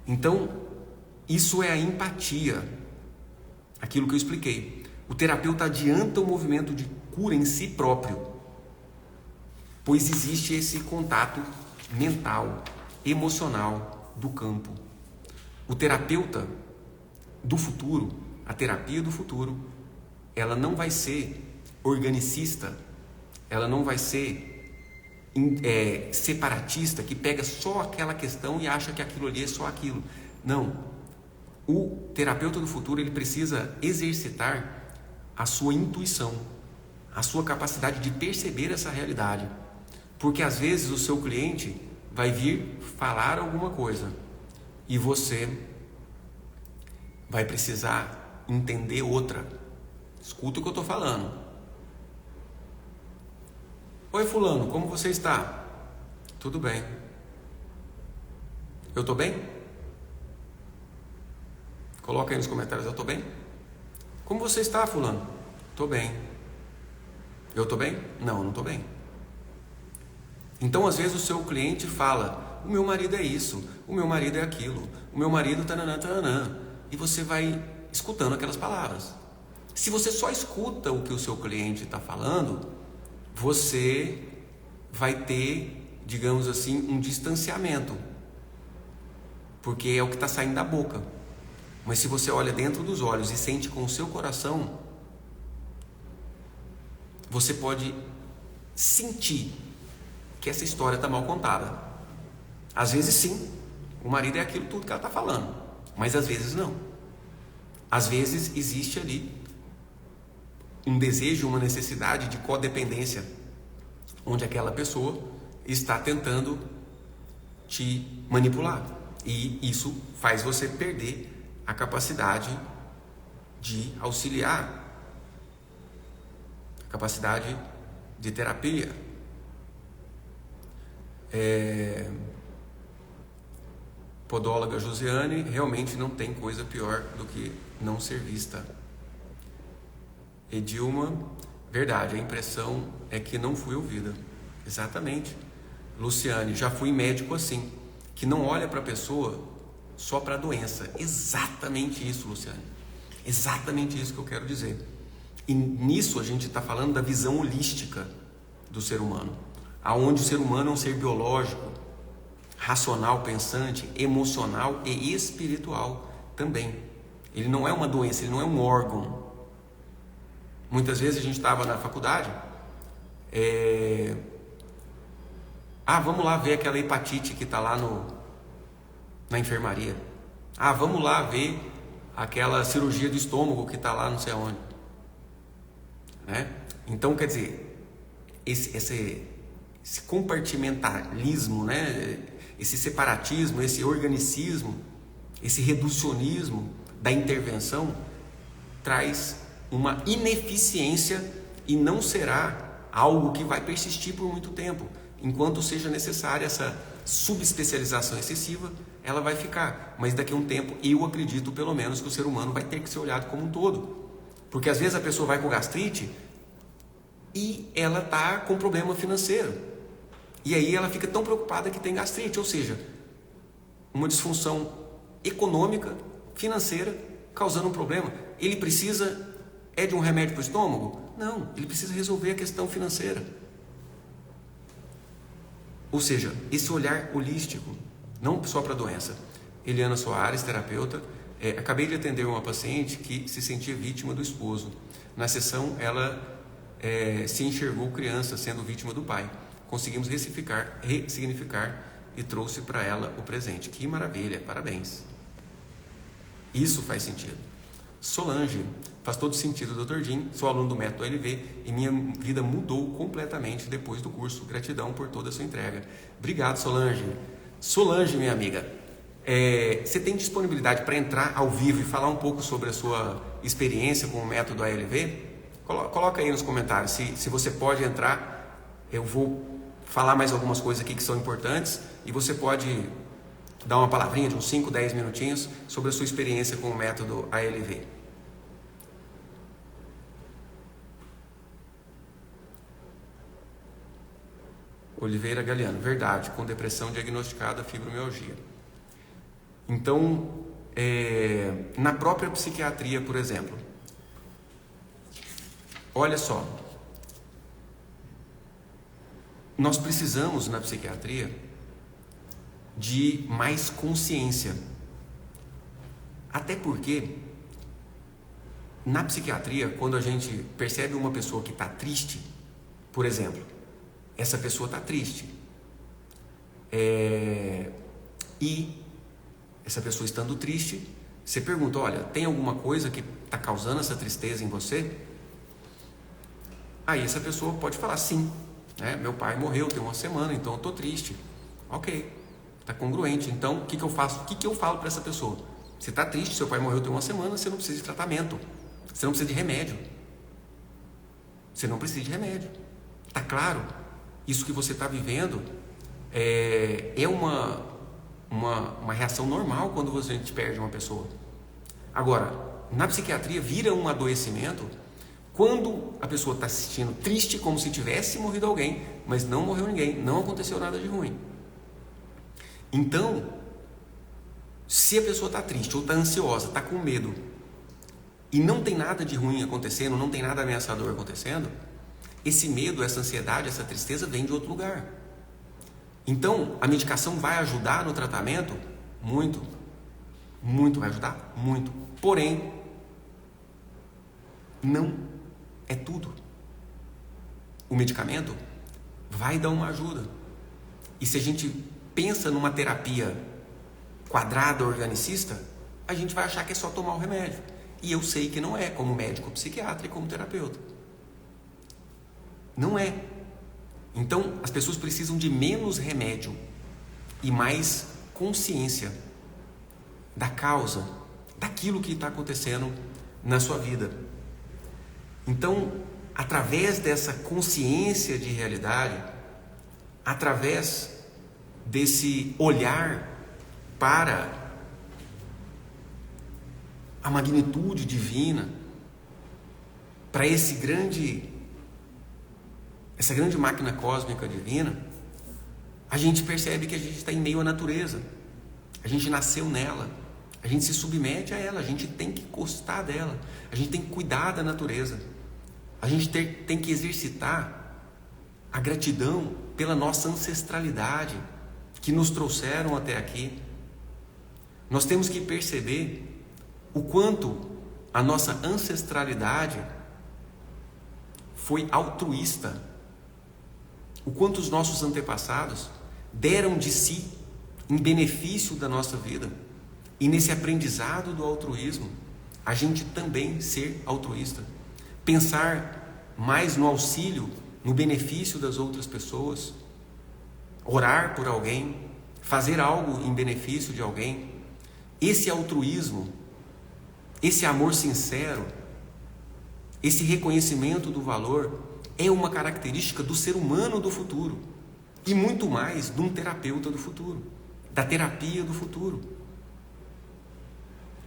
Então, isso é a empatia, aquilo que eu expliquei. O terapeuta adianta o movimento de cura em si próprio, pois existe esse contato mental, emocional do campo. O terapeuta do futuro, a terapia do futuro, ela não vai ser organicista, ela não vai ser separatista, que pega só aquela questão e acha que aquilo ali é só aquilo. Não. O terapeuta do futuro, ele precisa exercitar a sua intuição, a sua capacidade de perceber essa realidade. Porque às vezes o seu cliente vai vir falar alguma coisa e você vai precisar entender outra. Escuta o que eu estou falando. Oi fulano, como você está? Tudo bem. Eu estou bem? Coloca aí nos comentários, eu estou bem? Como você está, fulano? Estou bem. Eu estou bem? Não, eu não estou bem. Então, às vezes, o seu cliente fala, o meu marido é isso, o meu marido é aquilo, o meu marido tananã, tananã. E você vai escutando aquelas palavras. Se você só escuta o que o seu cliente está falando, você vai ter, digamos assim, um distanciamento. Porque é o que está saindo da boca. Mas se você olha dentro dos olhos e sente com o seu coração, você pode sentir que essa história está mal contada. Às vezes sim, o marido é aquilo tudo que ela está falando, mas às vezes não. Às vezes existe ali um desejo, uma necessidade de codependência, onde aquela pessoa está tentando te manipular. E isso faz você perder a capacidade de auxiliar, a capacidade de terapia. Podóloga Josiane, realmente não tem coisa pior do que não ser vista. Edilma, verdade, a impressão é que não fui ouvida. Exatamente. Luciane, já fui médico assim, que não olha para a pessoa só para a doença. Exatamente isso, Luciane. Exatamente isso que eu quero dizer. E nisso a gente está falando da visão holística do ser humano, aonde o ser humano é um ser biológico, racional, pensante, emocional e espiritual também. Ele não é uma doença, ele não é um órgão. Muitas vezes a gente estava na faculdade, vamos lá ver aquela hepatite que está lá na enfermaria. Vamos lá ver aquela cirurgia do estômago que está lá não sei onde. Né? Então, quer dizer, esse compartimentalismo, né? Esse separatismo, esse organicismo, esse reducionismo da intervenção traz uma ineficiência e não será algo que vai persistir por muito tempo. Enquanto seja necessária essa subespecialização excessiva, ela vai ficar. Mas daqui a um tempo, eu acredito pelo menos que o ser humano vai ter que ser olhado como um todo. Porque às vezes a pessoa vai com gastrite e ela está com problema financeiro. E aí ela fica tão preocupada que tem gastrite, ou seja, uma disfunção econômica, financeira, causando um problema. Ele precisa de um remédio para o estômago? Não, ele precisa resolver a questão financeira. Ou seja, esse olhar holístico, não só para a doença. Eliana Soares, terapeuta, Acabei de atender uma paciente que se sentia vítima do esposo. Na sessão, ela se enxergou criança sendo vítima do pai. Conseguimos ressignificar e trouxe para ela o presente. Que maravilha, parabéns. Isso faz sentido. Solange, faz todo sentido, Dr. Jim. Sou aluno do método LV e minha vida mudou completamente depois do curso. Gratidão por toda a sua entrega. Obrigado, Solange. Solange, minha amiga, você tem disponibilidade para entrar ao vivo e falar um pouco sobre a sua experiência com o método ALV? Coloca aí nos comentários se você pode entrar. Eu vou falar mais algumas coisas aqui que são importantes e você pode dar uma palavrinha de uns 5, 10 minutinhos sobre a sua experiência com o método ALV. Oliveira Galeano, verdade, com depressão diagnosticada, fibromialgia. Então, na própria psiquiatria, por exemplo, olha só, nós precisamos na psiquiatria de mais consciência. Até porque, na psiquiatria, quando a gente percebe uma pessoa que está triste, por exemplo, essa pessoa está triste, e essa pessoa estando triste, você pergunta, olha, tem alguma coisa que está causando essa tristeza em você? Aí essa pessoa pode falar, sim, meu pai morreu tem uma semana, então eu estou triste. Ok, está congruente. Então, o que eu faço? O que eu falo para essa pessoa? Você está triste, seu pai morreu tem uma semana, você não precisa de tratamento, você não precisa de remédio. Você não precisa de remédio. Está claro? Isso que você está vivendo é uma reação normal quando a gente perde uma pessoa. Agora, na psiquiatria vira um adoecimento quando a pessoa está se sentindo triste como se tivesse morrido alguém, mas não morreu ninguém, não aconteceu nada de ruim. Então, se a pessoa está triste ou está ansiosa, está com medo e não tem nada de ruim acontecendo, não tem nada ameaçador acontecendo, esse medo, essa ansiedade, essa tristeza vem de outro lugar. Então, a medicação vai ajudar no tratamento? Muito. Muito, vai ajudar? Muito. Porém, não é tudo. O medicamento vai dar uma ajuda. E se a gente pensa numa terapia quadrada, organicista, a gente vai achar que é só tomar o remédio. E eu sei que não é, como médico, psiquiatra e como terapeuta. Não é. Então, as pessoas precisam de menos remédio e mais consciência da causa, daquilo que está acontecendo na sua vida. Então, através dessa consciência de realidade, através desse olhar para a magnitude divina, para essa grande máquina cósmica divina, a gente percebe que a gente está em meio à natureza. A gente nasceu nela, a gente se submete a ela, a gente tem que gostar dela, a gente tem que cuidar da natureza, a gente tem que exercitar a gratidão pela nossa ancestralidade que nos trouxeram até aqui. Nós temos que perceber o quanto a nossa ancestralidade foi altruísta, o quanto os nossos antepassados deram de si em benefício da nossa vida. E nesse aprendizado do altruísmo, a gente também ser altruísta, pensar mais no auxílio, no benefício das outras pessoas, orar por alguém, fazer algo em benefício de alguém. Esse altruísmo, esse amor sincero, esse reconhecimento do valor é uma característica do ser humano do futuro e muito mais de um terapeuta do futuro, da terapia do futuro,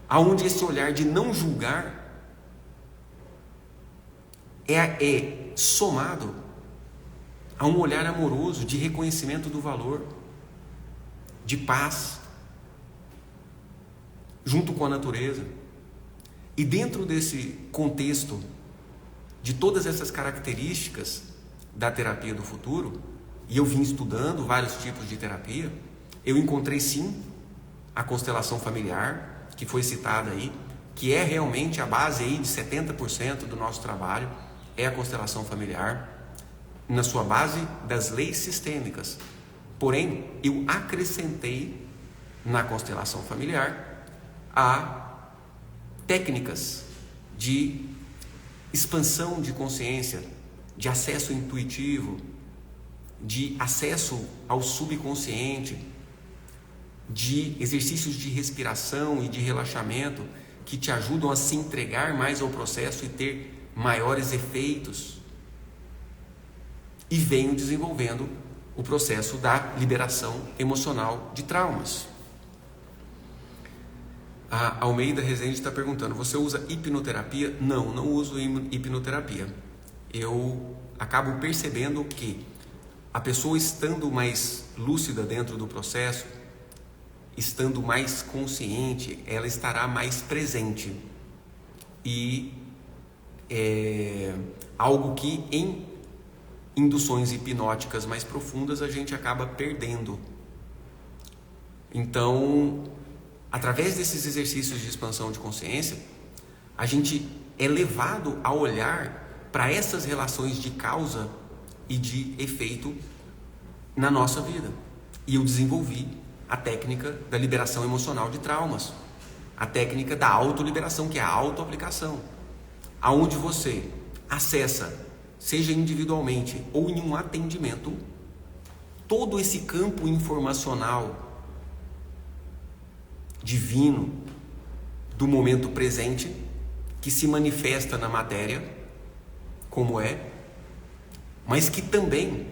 aonde esse olhar de não julgar é somado a um olhar amoroso de reconhecimento do valor, de paz, junto com a natureza. E dentro desse contexto de todas essas características da terapia do futuro, e eu vim estudando vários tipos de terapia, eu encontrei sim a constelação familiar, que foi citada aí, que é realmente a base aí de 70% do nosso trabalho, é a constelação familiar, na sua base das leis sistêmicas. Porém, eu acrescentei na constelação familiar a técnicas de expansão de consciência, de acesso intuitivo, de acesso ao subconsciente, de exercícios de respiração e de relaxamento que te ajudam a se entregar mais ao processo e ter maiores efeitos. E venho desenvolvendo o processo da liberação emocional de traumas. A Almeida Rezende está perguntando: você usa hipnoterapia? Não, não uso hipnoterapia. Eu acabo percebendo que a pessoa estando mais lúcida dentro do processo, estando mais consciente, ela estará mais presente. E é algo que em induções hipnóticas mais profundas a gente acaba perdendo. Então, através desses exercícios de expansão de consciência, a gente é levado a olhar para essas relações de causa e de efeito na nossa vida. E eu desenvolvi a técnica da liberação emocional de traumas, a técnica da autoliberação, que é a autoaplicação, aonde você acessa, seja individualmente ou em um atendimento, todo esse campo informacional divino do momento presente, que se manifesta na matéria como é, mas que também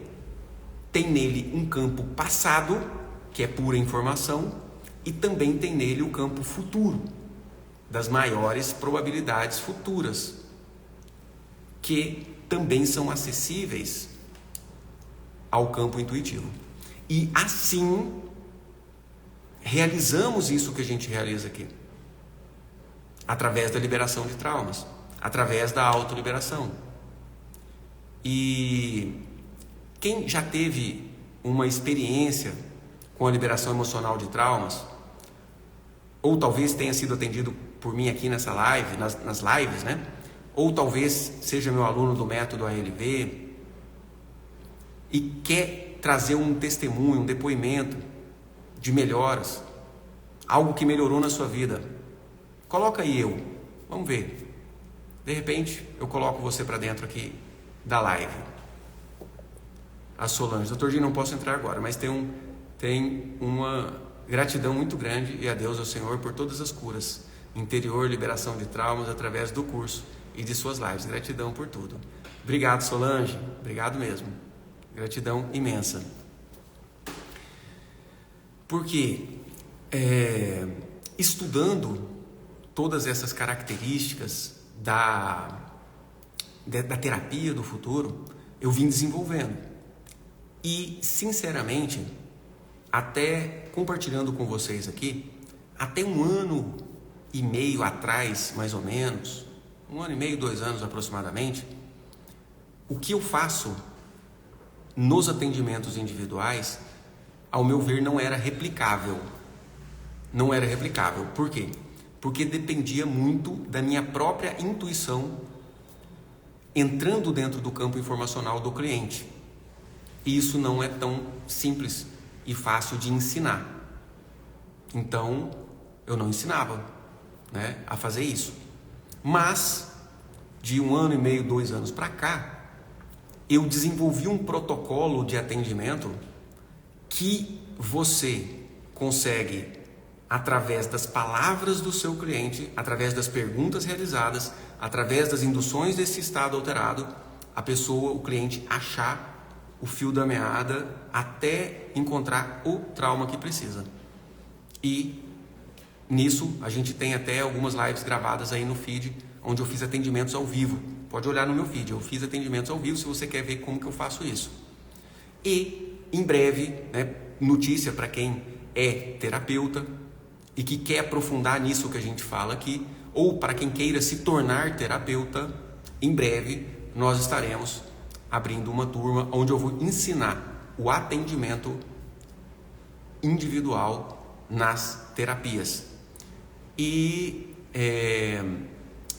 tem nele um campo passado, que é pura informação, e também tem nele o campo futuro, das maiores probabilidades futuras, que também são acessíveis ao campo intuitivo. E assim realizamos isso que a gente realiza aqui, através da liberação de traumas, através da autoliberação. E quem já teve uma experiência com a liberação emocional de traumas, ou talvez tenha sido atendido por mim aqui nessa live, nas lives, né? Ou talvez seja meu aluno do método ALV e quer trazer um testemunho, um depoimento de melhoras, algo que melhorou na sua vida, coloca aí vamos ver. De repente eu coloco você para dentro aqui da live. A Solange: doutor Dinho, não posso entrar agora, mas tem uma gratidão muito grande, e a Deus, ao Senhor, por todas as curas interior, liberação de traumas através do curso e de suas lives. Gratidão por tudo. Obrigado, Solange, obrigado mesmo, gratidão imensa. Porque estudando todas essas características da terapia do futuro, eu vim desenvolvendo. E, sinceramente, até compartilhando com vocês aqui, até 1 ano e meio atrás, mais ou menos, 1 ano e meio, 2 anos aproximadamente, o que eu faço nos atendimentos individuais, ao meu ver, não era replicável. Não era replicável. Por quê? Porque dependia muito da minha própria intuição entrando dentro do campo informacional do cliente. E isso não é tão simples e fácil de ensinar. Então, eu não ensinava, né, a fazer isso. Mas, de 1 ano e meio, 2 anos para cá, eu desenvolvi um protocolo de atendimento que você consegue, através das palavras do seu cliente, através das perguntas realizadas, através das induções desse estado alterado, a pessoa, o cliente, achar o fio da meada até encontrar o trauma que precisa. E nisso a gente tem até algumas lives gravadas aí no feed, onde eu fiz atendimentos ao vivo. Pode olhar no meu feed, eu fiz atendimentos ao vivo se você quer ver como que eu faço isso. E em breve, né, notícia para quem é terapeuta e que quer aprofundar nisso que a gente fala aqui, ou para quem queira se tornar terapeuta, em breve nós estaremos abrindo uma turma onde eu vou ensinar o atendimento individual nas terapias. E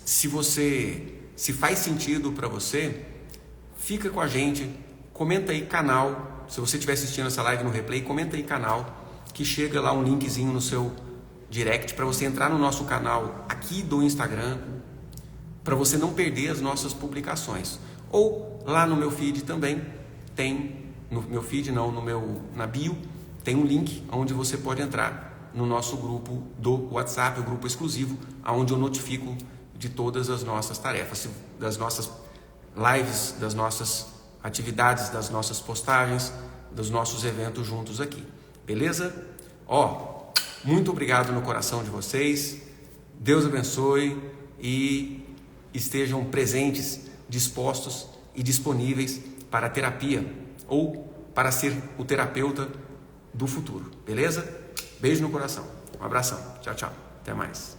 se faz sentido para você, fica com a gente, comenta aí canal. Se você estiver assistindo essa live no replay, comenta aí canal, que chega lá um linkzinho no seu direct para você entrar no nosso canal aqui do Instagram, para você não perder as nossas publicações. Ou lá no meu feed também tem, no meu feed não, na bio, tem um link onde você pode entrar no nosso grupo do WhatsApp, o grupo exclusivo, onde eu notifico de todas as nossas tarefas, das nossas lives, das nossas atividades, das nossas postagens, dos nossos eventos juntos aqui. Beleza? Muito obrigado no coração de vocês. Deus abençoe e estejam presentes, dispostos e disponíveis para a terapia ou para ser o terapeuta do futuro. Beleza? Beijo no coração. Um abração. Tchau, tchau. Até mais.